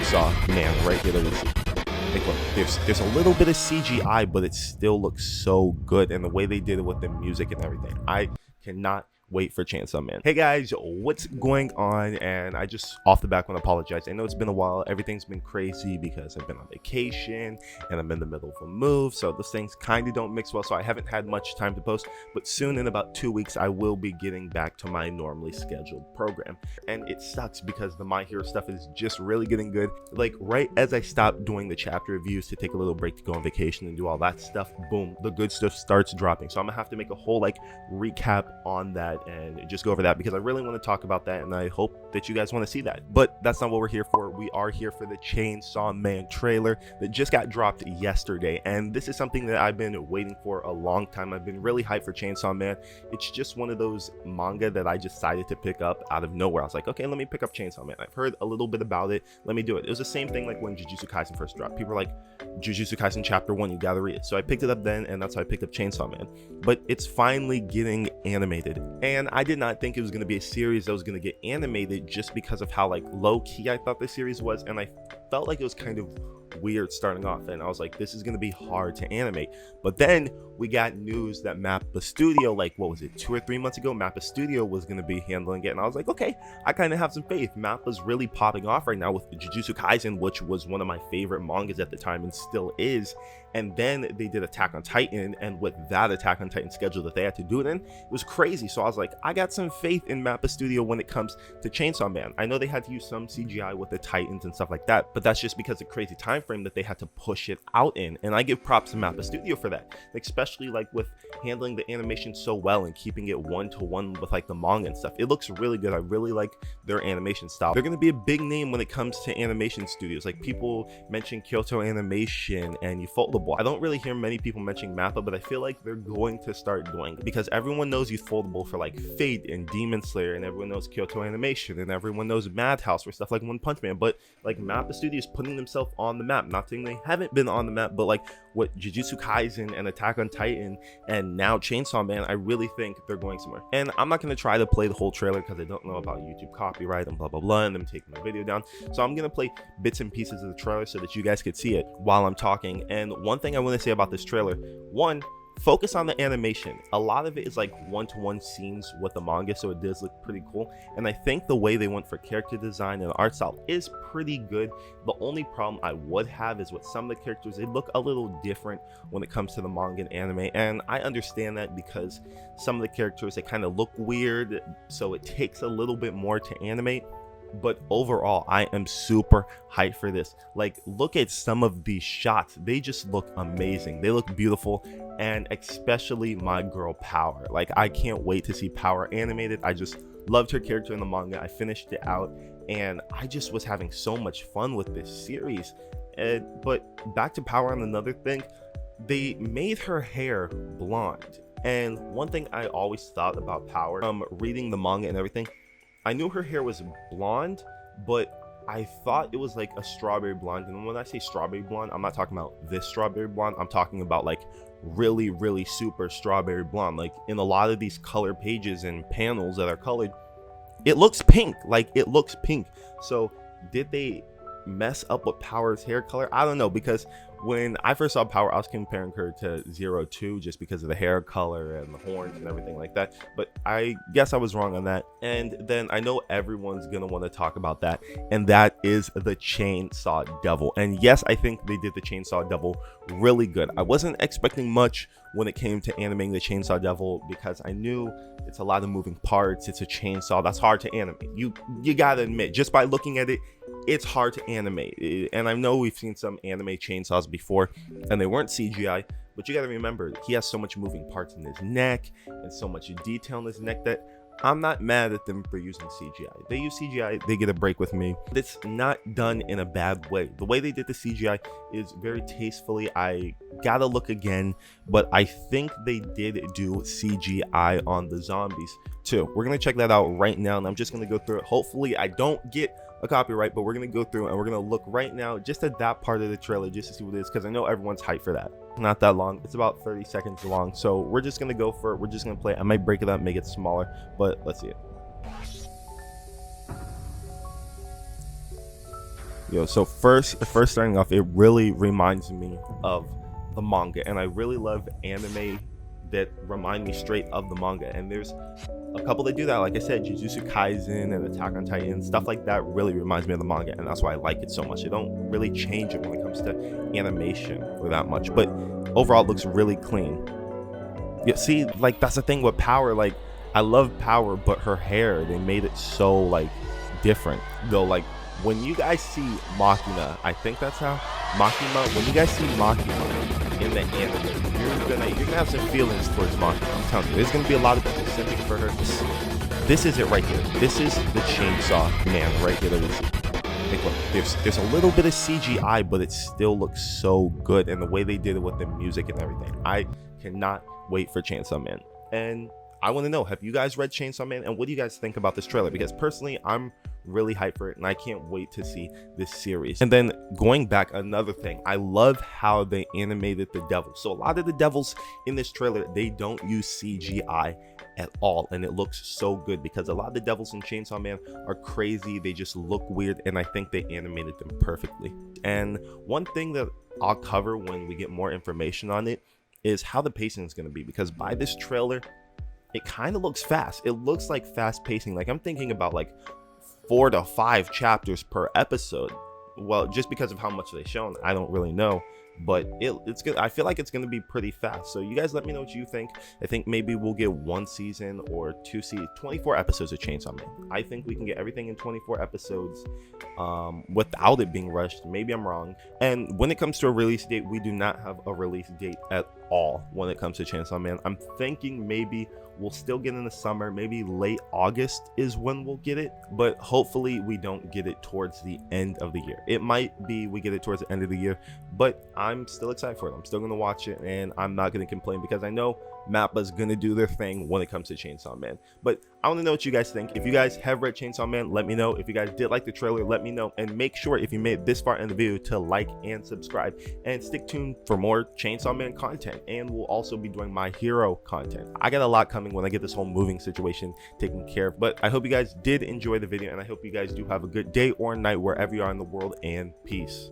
Chainsaw Man right here that we see. Like, look, there's a little bit of CGI, but it still looks so good, and the way they did it with the music and everything, I cannot wait for Chainsaw Man. Hey guys, what's going on? And I just off the back want to apologize. I know it's been a while. Everything's been crazy because I've been on vacation and I'm in the middle of a move, so those things kind of don't mix well, so I haven't had much time to post. But soon, in about 2 weeks, I will be getting back to my normally scheduled program. And it sucks because the My Hero stuff is just really getting good. Like, right as I stop doing the chapter reviews to take a little break to go on vacation and do all that stuff, boom, the good stuff starts dropping. So I'm gonna have to make a whole like recap on that and just go over that because I really want to talk about that, and I hope that you guys want to see that. But that's not what we're here for. We are here for the Chainsaw Man trailer that just got dropped yesterday, and this is something that I've been waiting for a long time. I've been really hyped for Chainsaw Man. It's just one of those manga that I decided to pick up out of nowhere. I was like, okay, let me pick up Chainsaw Man. I've heard a little bit about it, let me do it. It was the same thing like when Jujutsu Kaisen first dropped. People were like, Jujutsu Kaisen chapter 1, you gotta read it. So I picked it up then, and that's how I picked up Chainsaw Man. But it's finally getting animated, and I did not think it was going to be a series that was going to get animated just because of how like low-key I thought the series was, and I felt like it was kind of weird starting off, and I was like, this is going to be hard to animate. But then we got news that MAPPA Studio, like what was it, 2 or 3 months ago, MAPPA Studio was going to be handling it, and I was like, okay, I kind of have some faith. MAPPA's really popping off right now with Jujutsu Kaisen, which was one of my favorite mangas at the time and still is. And then they did Attack on Titan, and with that Attack on Titan schedule that they had to do it in, it was crazy. So I was like, I got some faith in MAPPA Studio when it comes to Chainsaw Man. I know they had to use some CGI with the Titans and stuff like that, but that's just because of the crazy time frame that they had to push it out in, and I give props to MAPPA Studio for that, especially like with handling the animation so well and keeping it one-to-one with like the manga and stuff. It looks really good. I really like their animation style. They're going to be a big name when it comes to animation studios. Like, people mention Kyoto Animation and Ufotable. I don't really hear many people mentioning MAPPA, but I feel like they're going to start doing it because everyone knows Ufotable for like Fate and Demon Slayer, and everyone knows Kyoto Animation, and everyone knows Madhouse for stuff like One Punch Man. But like, MAPPA Studio is putting themselves on the map. Not saying they haven't been on the map, but like what Jujutsu Kaisen and Attack on Titan and now Chainsaw Man, I really think they're going somewhere. And I'm not going to try to play the whole trailer because I don't know about YouTube copyright and blah blah blah, and them taking the video down. So I'm going to play bits and pieces of the trailer so that you guys could see it while I'm talking. And one thing I want to say about this trailer, one, focus on the animation. A lot of it is like one-to-one scenes with the manga, so it does look pretty cool, and I think the way they went for character design and art style is pretty good. The only problem I would have is with some of the characters, they look a little different when it comes to the manga and anime, and I understand that because some of the characters, they kind of look weird, so it takes a little bit more to animate. But overall, I am super hyped for this. Like, look at some of these shots. They just look amazing. They look beautiful, and especially my girl Power. Like, I can't wait to see Power animated. I just loved her character in the manga. I finished it out, and I just was having so much fun with this series. But back to Power on another thing, they made her hair blonde. And one thing I always thought about Power, reading the manga and everything, I knew her hair was blonde, but I thought it was like a strawberry blonde. And when I say strawberry blonde, I'm not talking about this strawberry blonde. I'm talking about like really, really super strawberry blonde. Like, in a lot of these color pages and panels that are colored, it looks pink. Like, it looks pink. So did they mess up with Power's hair color? I don't know, because when I first saw Power, I was comparing her to 02 just because of the hair color and the horns and everything like that, but I guess I was wrong on that. And then I know everyone's gonna want to talk about that, and that is the Chainsaw Devil. And yes, I think they did the Chainsaw Devil really good. I wasn't expecting much when it came to animating the Chainsaw Devil because I knew it's a lot of moving parts. It's a chainsaw. That's hard to animate. You gotta admit, just by looking at it, it's hard to animate. And I know we've seen some anime chainsaws before and they weren't CGI, but you gotta remember, he has so much moving parts in his neck and so much detail in his neck that I'm not mad at them for using CGI. They use CGI, they get a break with me. It's not done in a bad way. The way they did the CGI is very tastefully. I gotta look again, but I think they did do CGI on the zombies too. We're gonna check that out right now, and I'm just gonna go through it. Hopefully I don't get a copyright, but we're gonna go through and we're gonna look right now just at that part of the trailer just to see what it is, because I know everyone's hyped for that. Not that long, it's about 30 seconds long, so we're just gonna go for it. We're just gonna play it. I might break it up, make it smaller, but let's see it. So first starting off, it really reminds me of the manga, and I really love anime that remind me straight of the manga. And there's a couple that do that, like I said, Jujutsu Kaisen and Attack on Titan, stuff like that really reminds me of the manga, and that's why I like it so much. They don't really change it when it comes to animation or that much, but overall it looks really clean. See, like, that's the thing with Power. Like, I love Power, but her hair, they made it so like different though. Like, when you guys see Makima, I think that's how Makima, when you guys see Makima in the anime, you're gonna have some feelings towards Makima. I'm telling you, there's gonna be a lot of people simping for her. This is it right here. This is the Chainsaw Man right here that we see. Like, look, there's a little bit of CGI, but it still looks so good, and the way they did it with the music and everything, I cannot wait for Chainsaw Man. And I want to know, have you guys read Chainsaw Man, and what do you guys think about this trailer? Because personally, I'm really hyped for it, and I can't wait to see this series. And then going back, another thing, I love how they animated the devil. So a lot of the devils in this trailer, they don't use CGI at all, and it looks so good, because a lot of the devils in Chainsaw Man are crazy. They just look weird, and I think they animated them perfectly. And one thing that I'll cover when we get more information on it is how the pacing is going to be, because by this trailer, it kind of looks fast. It looks like fast pacing. Like, I'm thinking about like 4 to 5 chapters per episode. Well, just because of how much they've shown, I don't really know, but it's good. I feel like it's going to be pretty fast. So you guys let me know what you think. I think maybe we'll get 1 season or 2 seasons, 24 episodes of Chainsaw Man. I think we can get everything in 24 episodes without it being rushed. Maybe I'm wrong. And when it comes to a release date, we do not have a release date at all when it comes to Chainsaw Man. I'm thinking maybe we'll still get in the summer, maybe late August is when we'll get it, but hopefully we don't get it towards the end of the year. It might be we get it towards the end of the year, but I'm still excited for it. I'm still going to watch it, and I'm not going to complain, because I know MAPPA's going to do their thing when it comes to Chainsaw Man. But I want to know what you guys think. If you guys have read Chainsaw Man, let me know. If you guys did like the trailer, let me know, and make sure, if you made it this far in the video, to like and subscribe, and stick tuned for more Chainsaw Man content. And we'll also be doing My Hero content. I got a lot coming when I get this whole moving situation taken care of. But I hope you guys did enjoy the video, and I hope you guys do have a good day or night wherever you are in the world, and peace.